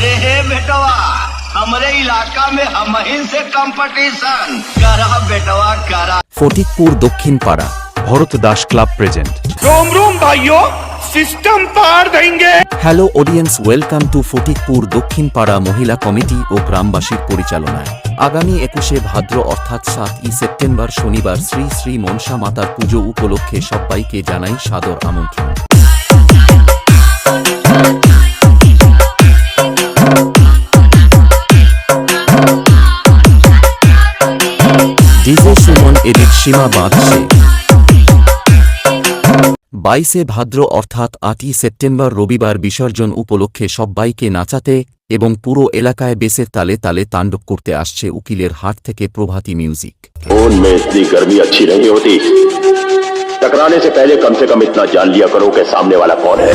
अरे हे बेटवा, हमारे इलाका में हम ही से कंपटीशन करा बेटवा करा। ফটিকপুর দক্ষিণ পাড়া ভরত দাস ক্লাব প্রেজেন্ট। रोम रोम भाइयों, सिस्टम पार देंगे। Hello audience, welcome to Fatikpur দক্ষিণ পাড়া মহিলা কমিটি ও গ্রামবাসীর পরিচালনায় আগামী 21শে ভাদ্র অর্থাৎ 7ই সেপ্টেম্বর শনিবার শ্রী শ্রী মনসা মাতার পুজো উপলক্ষে সবাইকে জানাই সাদর আমন্ত্রণ। ডিজে সুমন এডিট সীমা বাঁধছে। 22শে ভাদ্র অর্থাৎ 8ই সেপ্টেম্বর রবিবার বিসর্জন উপলক্ষে সবাইকে নাচাতে এবং পুরো এলাকায় বেসের তালে তালে তাণ্ডব করতে আসছে উকিলের হাট থেকে প্রভাতী মিউজিক। फोन में इतनी गर्मी अच्छी नहीं होती। टकराने से पहले कम से कम इतना जान लिया करो कि सामने वाला कौन है।